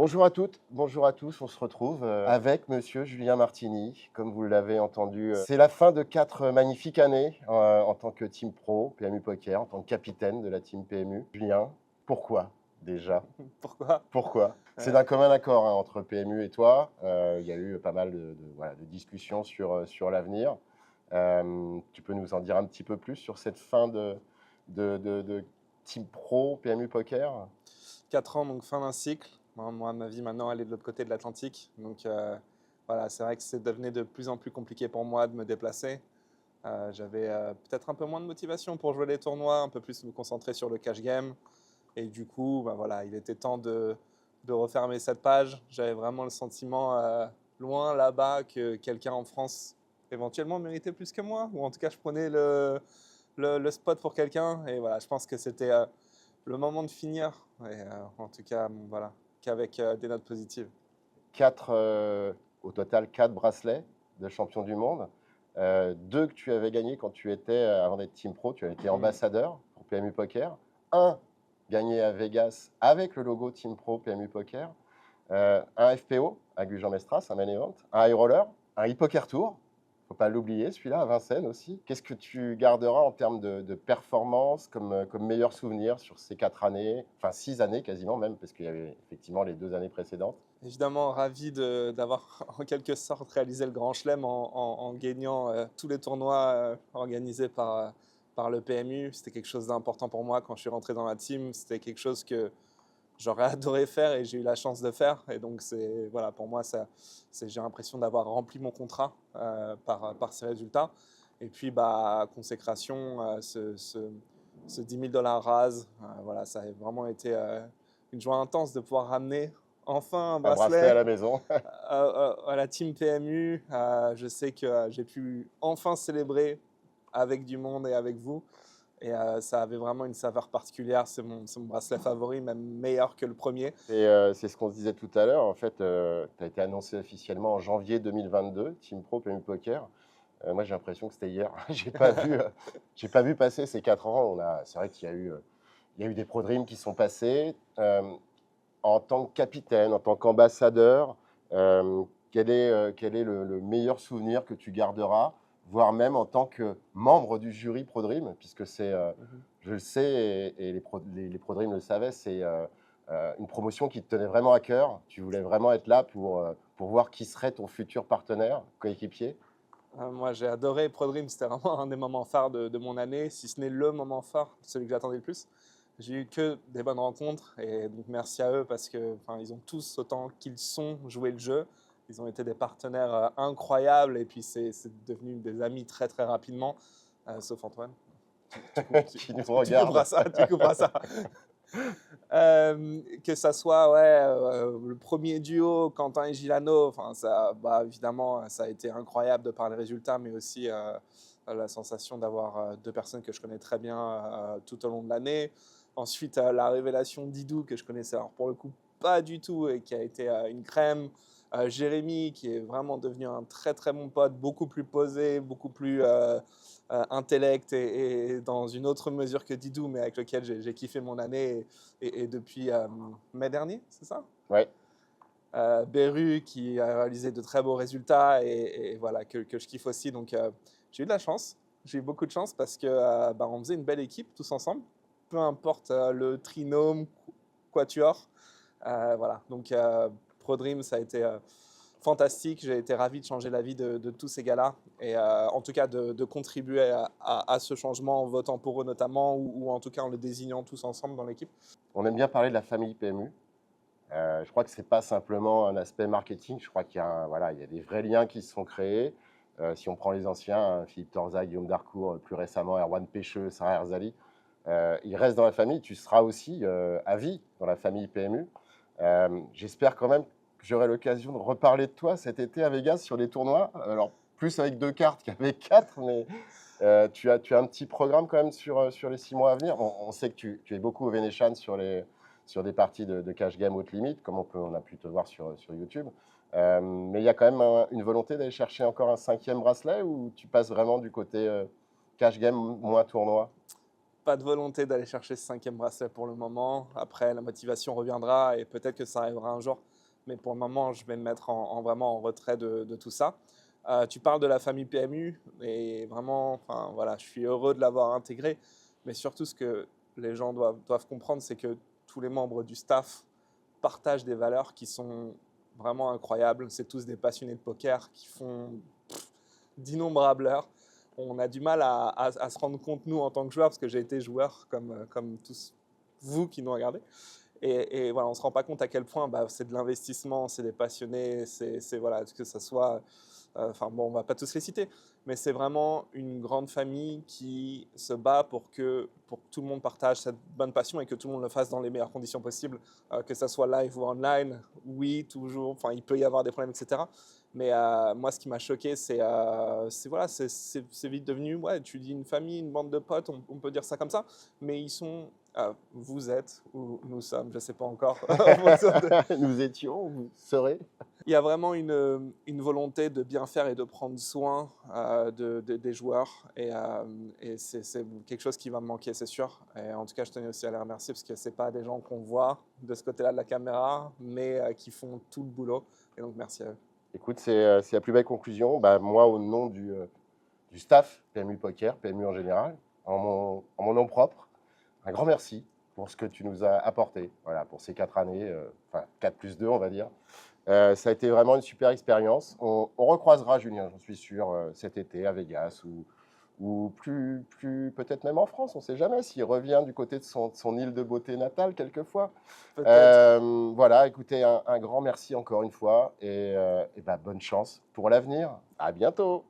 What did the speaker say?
Bonjour à toutes, bonjour à tous. On se retrouve avec monsieur Julien Martini. Comme vous l'avez entendu, c'est la fin de 4 magnifiques années en tant que team pro PMU Poker, en tant que capitaine de la team PMU. Julien, pourquoi déjà? Pourquoi? Pourquoi? C'est Ouais. d'un commun accord entre PMU et toi. Il y a eu pas mal voilà, de discussions sur l'avenir. Tu peux nous en dire un petit peu plus sur cette fin de team pro PMU Poker? 4 ans, donc fin d'un cycle. Moi, ma vie maintenant, elle est de l'autre côté de l'Atlantique. Donc voilà, c'est vrai que c'est devenu de plus en plus compliqué pour moi de me déplacer. J'avais peut-être un peu moins de motivation pour jouer les tournois, un peu plus me concentrer sur le cash game. Et du coup, bah voilà, il était temps de refermer cette page. J'avais vraiment le sentiment, loin là-bas, que quelqu'un en France éventuellement méritait plus que moi. Ou en tout cas, je prenais le spot pour quelqu'un. Et voilà, je pense que c'était le moment de finir. Et en tout cas, bon, voilà, qu'avec des notes positives. 4, au total 4 bracelets de champion du monde. 2 que tu avais gagnés quand tu étais, avant d'être team pro, tu as été ambassadeur pour PMU Poker. Un gagné à Vegas avec le logo team pro PMU Poker. Un FPO à Gujan-Mestras, un main event. Un high roller, un e-poker tour. Faut pas l'oublier, celui-là, à Vincennes aussi. Qu'est-ce que tu garderas en termes de performance comme meilleur souvenir sur ces 4 années, enfin 6 années quasiment même, parce qu'il y avait effectivement les 2 années précédentes? Évidemment, ravi d'avoir en quelque sorte réalisé le Grand Chelem en gagnant tous les tournois organisés par le PMU. C'était quelque chose d'important pour moi quand je suis rentré dans la team. C'était quelque chose que j'aurais adoré faire et j'ai eu la chance de faire. Et donc, voilà, pour moi, j'ai l'impression d'avoir rempli mon contrat par ces résultats. Et puis, bah, consécration, ce 10 000 $ rase, voilà, ça a vraiment été une joie intense de pouvoir ramener enfin un Un bracelet à bracelet la maison. à la team PMU. Je sais que j'ai pu enfin célébrer avec du monde et avec vous. Et ça avait vraiment une saveur particulière. C'est mon bracelet favori, même meilleur que le premier. Et c'est ce qu'on se disait tout à l'heure. En fait, tu as été annoncé officiellement en janvier 2022, Team Pro PMU Poker. Moi, j'ai l'impression que c'était hier. J'ai pas vu passer ces 4 ans. C'est vrai il y a eu des Pro Dream qui sont passés. En tant que capitaine, en tant qu'ambassadeur, quel est le meilleur souvenir que tu garderas, voire même en tant que membre du jury Pro Dream, puisque c'est, Mhm. je le sais, et les Pro Dream le savaient, c'est une promotion qui te tenait vraiment à cœur. Tu voulais vraiment être là pour voir qui serait ton futur partenaire, coéquipier. Moi, j'ai adoré ProDream. C'était vraiment un des moments phares de mon année, si ce n'est le moment phare, celui que j'attendais le plus. J'ai eu que des bonnes rencontres et donc merci à eux parce que, enfin, ils ont tous, autant qu'ils sont, joué le jeu. Ils ont été des partenaires incroyables et puis c'est devenu des amis très très rapidement, sauf Antoine. Qui nous Tu couperas regarde. ça, tu couperas ça. Que ça soit ouais, le premier duo, Quentin et Gilano, enfin, ça, bah, évidemment, ça a été incroyable de par les résultats, mais aussi la sensation d'avoir deux personnes que je connais très bien tout au long de l'année. Ensuite, la révélation d'Idou, que je connaissais alors pour le coup pas du tout et qui a été une crème. Jérémy, qui est vraiment devenu un très très bon pote, beaucoup plus posé, beaucoup plus intellect et dans une autre mesure que Didou, mais avec lequel j'ai kiffé mon année et depuis mai dernier, c'est ça? Ouais. Beru qui a réalisé de très beaux résultats et voilà, que je kiffe aussi. Donc j'ai eu de la chance, j'ai eu beaucoup de chance parce que bah, on faisait une belle équipe tous ensemble, peu importe le trinôme, quatuor. Voilà, donc ProDream, ça a été fantastique. J'ai été ravi de changer la vie de tous ces gars-là et en tout cas de contribuer à ce changement en votant pour eux notamment ou en tout cas en les désignant tous ensemble dans l'équipe. On aime bien parler de la famille PMU. Je crois que ce n'est pas simplement un aspect marketing. Je crois qu'il y a, voilà, il y a des vrais liens qui se sont créés. Si on prend les anciens, hein, Philippe Torza, Guillaume Darcourt, plus récemment Erwan Pêcheux, Sarah Herzali, ils restent dans la famille. Tu seras aussi à vie dans la famille PMU. J'espère quand même que j'aurai l'occasion de reparler de toi cet été à Vegas sur les tournois. Alors, plus avec 2 cartes qu'avec 4, mais tu as un petit programme quand même sur les 6 mois à venir. On sait que tu es beaucoup au Venetian sur des parties de cash game haute limite, comme on a pu te voir sur YouTube. Mais il y a quand même une volonté d'aller chercher encore un 5e bracelet ou tu passes vraiment du côté cash game moins tournoi? Pas de volonté d'aller chercher ce cinquième bracelet pour le moment. Après, la motivation reviendra et peut-être que ça arrivera un jour. mais pour le moment, je vais me mettre vraiment en retrait de tout ça. Tu parles de la famille PMU et vraiment, enfin, voilà, je suis heureux de l'avoir intégré, mais surtout ce que les gens doivent comprendre, c'est que tous les membres du staff partagent des valeurs qui sont vraiment incroyables. C'est tous des passionnés de poker qui font d'innombrables heures. On a du mal à se rendre compte, nous, en tant que joueurs, parce que j'ai été joueur comme tous vous qui nous regardez. Et voilà, on ne se rend pas compte à quel point c'est de l'investissement, c'est des passionnés, voilà, que ça soit. Enfin bon, on ne va pas tous les citer, mais c'est vraiment une grande famille qui se bat pour que tout le monde partage cette bonne passion et que tout le monde le fasse dans les meilleures conditions possibles, que ça soit live ou online. Oui, toujours, enfin, il peut y avoir des problèmes, etc. Mais moi, ce qui m'a choqué, voilà, c'est vite devenu, ouais, tu dis une famille, une bande de potes, on peut dire ça comme ça, mais ils sont, vous êtes, ou nous sommes, je ne sais pas encore, en fonction de, Nous étions, vous serez. il y a vraiment une volonté de bien faire et de prendre soin des joueurs. Et c'est quelque chose qui va me manquer, c'est sûr. Et en tout cas, je tenais aussi à les remercier parce que ce pas des gens qu'on voit de ce côté-là de la caméra, mais qui font tout le boulot. Et donc, merci à eux. Écoute, c'est la plus belle conclusion. Bah, moi, au nom du staff PMU Poker, PMU en général, en mon nom propre, un grand merci pour ce que tu nous as apporté, voilà, pour ces 4 années, enfin 4 plus 2, on va dire. Ça a été vraiment une super expérience. On recroisera Julien, j'en suis sûr, cet été à Vegas ou plus peut-être même en France, on ne sait jamais, s'il revient du côté de son île de beauté natale quelquefois. Peut-être. Voilà, écoutez, un grand merci encore une fois et bah, bonne chance pour l'avenir. À bientôt.